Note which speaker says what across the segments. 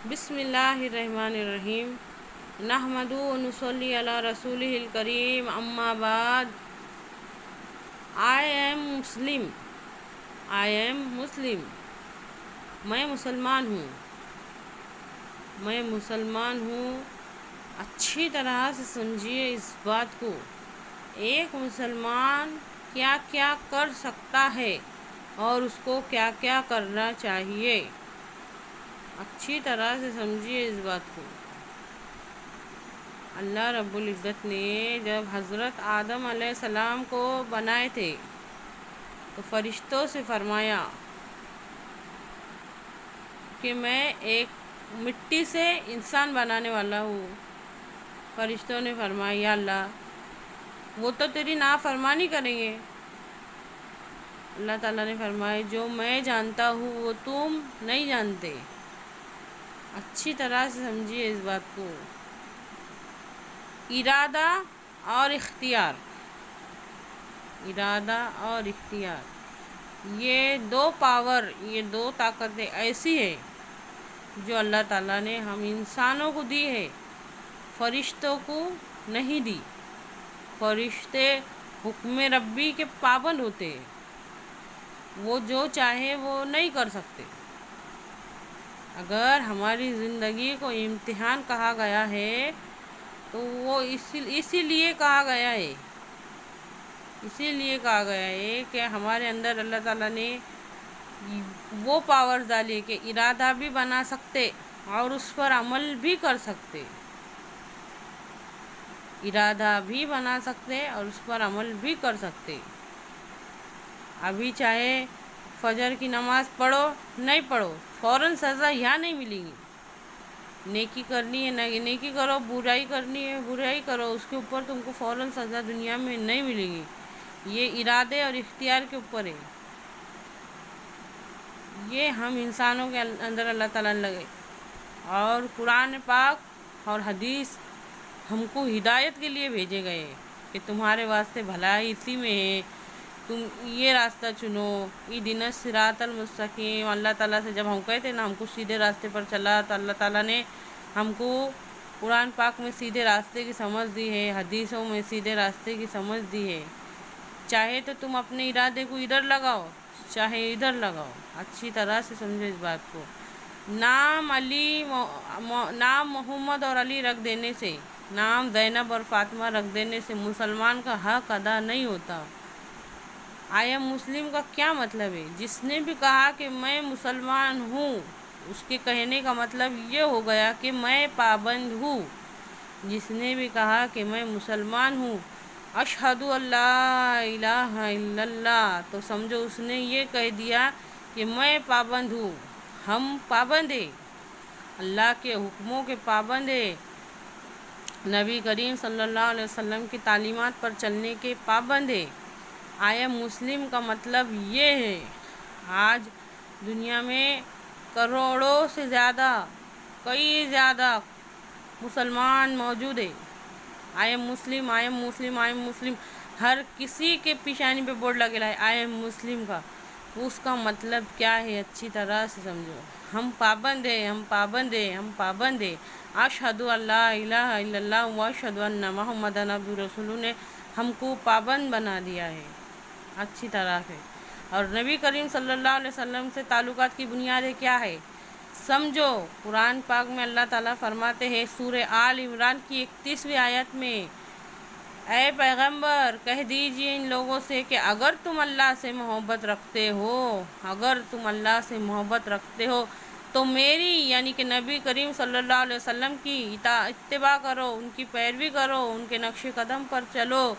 Speaker 1: بسم اللہ الرحمن الرحیم نحمدہ و نصلی علی رسولہ الکریم اما بعد. آئی ایم مسلم. میں مسلمان ہوں. اچھی طرح سے سمجھیے اس بات کو. ایک مسلمان کیا کیا کر سکتا ہے اور اس کو کیا کیا کرنا چاہیے. اچھی طرح سے سمجھیے اس بات کو. اللہ رب العزت نے جب حضرت آدم علیہ السلام کو بنائے تھے تو فرشتوں سے فرمایا کہ میں ایک مٹی سے انسان بنانے والا ہوں. فرشتوں نے فرمایا یا اللہ وہ تو تیری نافرمانی کریں گے. اللہ تعالیٰ نے فرمایا جو میں جانتا ہوں وہ تم نہیں جانتے. اچھی طرح سے سمجھیے اس بات کو. ارادہ اور اختیار یہ دو طاقتیں ایسی ہیں جو اللہ تعالیٰ نے ہم انسانوں کو دی ہے، فرشتوں کو نہیں دی. فرشتے حکم ربی کے پابند ہوتے ہیں، وہ جو چاہے وہ نہیں کر سکتے. اگر ہماری زندگی کو امتحان کہا گیا ہے تو وہ اسی لیے کہا گیا ہے کہ ہمارے اندر اللہ تعالیٰ نے وہ پاور ڈالی کہ ارادہ بھی بنا سکتے اور اس پر عمل بھی کر سکتے. ابھی چاہے فجر کی نماز پڑھو نہیں پڑھو فوراً سزا یہاں نہیں ملے گی. نیکی کرنی ہے نیکی کرو، برائی کرنی ہے برائی کرو، اس کے اوپر تم کو فوراً سزا دنیا میں نہیں ملے گی. یہ ارادے اور اختیار کے اوپر ہے. یہ ہم انسانوں کے اندر اللہ تعالیٰ نے لگے. اور قرآن پاک اور حدیث ہم کو ہدایت کے لیے بھیجے گئے کہ تمہارے واسطے بھلائی اسی میں ہے، تم یہ راستہ چنو. اہدنا الصراط المستقیم. اللہ تعالیٰ سے جب ہم کہتے ہیں نا ہم کو سیدھے راستے پر چلا، تو اللہ تعالیٰ نے ہم کو قرآن پاک میں سیدھے راستے کی سمجھ دی ہے، حدیثوں میں سیدھے راستے کی سمجھ دی ہے. چاہے تو تم اپنے ارادے کو ادھر لگاؤ چاہے ادھر لگاؤ. اچھی طرح سے سمجھو اس بات کو. نام محمد اور علی رکھ دینے سے، نام زینب اور فاطمہ رکھ دینے سے مسلمان کا حق ادا نہیں ہوتا. آئی ایم مسلم کا کیا مطلب ہے؟ جس نے بھی کہا کہ میں مسلمان ہوں، اس کے کہنے کا مطلب یہ ہو گیا کہ میں پابند ہوں. جس نے بھی کہا کہ میں مسلمان ہوں، اشہد اللہ الہ الا اللہ، تو سمجھو اس نے یہ کہہ دیا کہ میں پابند ہوں. ہم پابند ہیں، اللہ کے حکموں کے پابند ہیں، نبی کریم صلی اللہ علیہ وسلم کی تعلیمات پر چلنے کے پابند ہیں. آئی ایم مسلم کا مطلب یہ ہے. آج دنیا میں کروڑوں سے کئی زیادہ مسلمان موجود ہیں. آئی ایم مسلم. ہر کسی کے پیشانی پہ بورڈ لگے ہے آئی ایم مسلم کا. اس کا مطلب کیا ہے اچھی طرح سے سمجھو. ہم پابند ہیں. اشہد اللہ الہ الا اللہ و اشہد ان محمد عبدہ رسولہ نے ہم کو پابند بنا دیا ہے اچھی طرح سے. اور نبی کریم صلی اللہ علیہ وسلم سے تعلقات کی بنیادیں کیا ہے سمجھو. قرآن پاک میں اللہ تعالیٰ فرماتے ہیں سورہ آل عمران کی 31ویں آیت میں، اے پیغمبر کہہ دیجئے ان لوگوں سے کہ اگر تم اللہ سے محبت رکھتے ہو تو میری یعنی کہ نبی کریم صلی اللہ علیہ وسلم کی اتباع کرو، ان کی پیروی کرو، ان کے نقش قدم پر چلو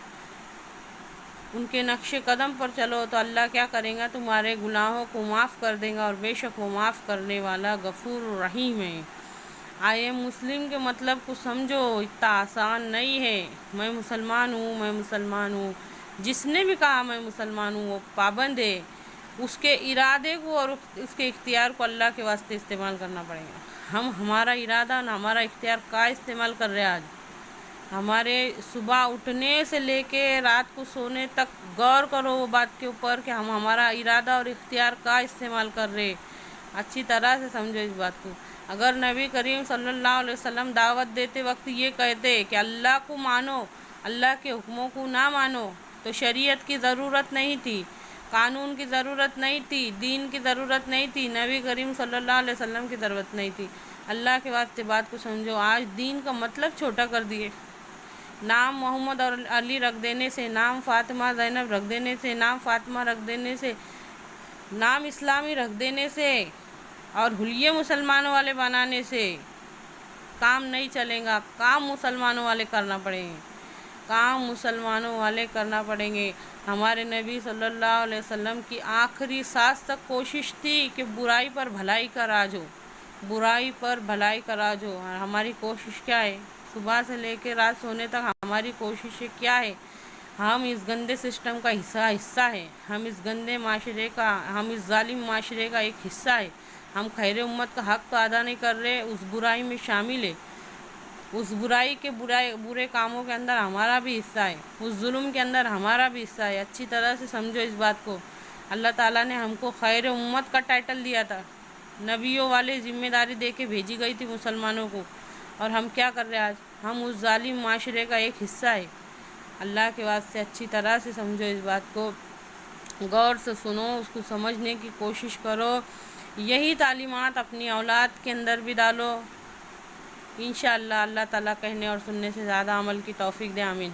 Speaker 1: تو اللہ کیا کرے گا تمہارے گناہوں کو معاف کر دے گا، اور بے شک وہ معاف کرنے والا غفور رحیم ہے. آئی ایم مسلم کے مطلب کو سمجھو. اتنا آسان نہیں ہے. میں مسلمان ہوں. جس نے بھی کہا میں مسلمان ہوں وہ پابند ہے. اس کے ارادے کو اور اس کے اختیار کو اللہ کے واسطے استعمال کرنا پڑے گا. ہم ہمارا ارادہ اور ہمارا اختیار کا استعمال کر رہے ہیں آج. ہمارے صبح اٹھنے سے لے کے رات کو سونے تک غور کرو وہ بات کے اوپر کہ ہم ہمارا ارادہ اور اختیار کا استعمال کر رہے. اچھی طرح سے سمجھو اس بات کو. اگر نبی کریم صلی اللہ علیہ وسلم دعوت دیتے وقت یہ کہتے کہ اللہ کو مانو، اللہ کے حکموں کو نہ مانو، تو شریعت کی ضرورت نہیں تھی، قانون کی ضرورت نہیں تھی، دین کی ضرورت نہیں تھی، نبی کریم صلی اللہ علیہ وسلم کی ضرورت نہیں تھی۔ اللہ کے واسطے بات کو سمجھو، آج دین کا مطلب چھوٹا کر دیے۔ نام محمد اور علی رکھ دینے سے، نام فاطمہ زینب رکھ دینے سے، نام فاطمہ رکھ دینے سے، نام اسلامی رکھ دینے سے اور حلیے مسلمانوں والے بنانے سے کام نہیں چلے گا۔ کام مسلمانوں والے کرنا پڑیں گے، کام مسلمانوں والے کرنا پڑیں گے۔ ہمارے نبی صلی اللہ علیہ وسلم کی آخری سانس تک کوشش تھی کہ برائی پر بھلائی کا راج ہو، برائی پر بھلائی کا راج ہو۔ اور ہماری کوشش کیا ہے؟ صبح سے لے کے رات سونے تک ہماری کوشش کیا ہے؟ ہم اس گندے سسٹم کا حصہ ہے، ہم اس گندے معاشرے کا، ہم اس ظالم معاشرے کا ایک حصہ ہے۔ ہم خیر امت کا حق تو ادا نہیں کر رہے، اس برائی میں شامل ہے، اس برائی کے برے کاموں کے اندر ہمارا بھی حصہ ہے، اس ظلم کے اندر ہمارا بھی حصہ ہے۔ اچھی طرح سے سمجھو اس بات کو۔ اللہ تعالیٰ نے ہم کو خیر امت کا ٹائٹل دیا تھا، نبیوں والے ذمہ داری دے کے بھیجی گئی تھی مسلمانوں کو، اور ہم کیا کر رہے ہیں آج؟ ہم اس ظالم معاشرے کا ایک حصہ ہے۔ اللہ کے واسطے اچھی طرح سے سمجھو اس بات کو، غور سے سنو، اس کو سمجھنے کی کوشش کرو، یہی تعلیمات اپنی اولاد کے اندر بھی ڈالو۔ انشاءاللہ اللہ تعالیٰ کہنے اور سننے سے زیادہ عمل کی توفیق دے، آمین۔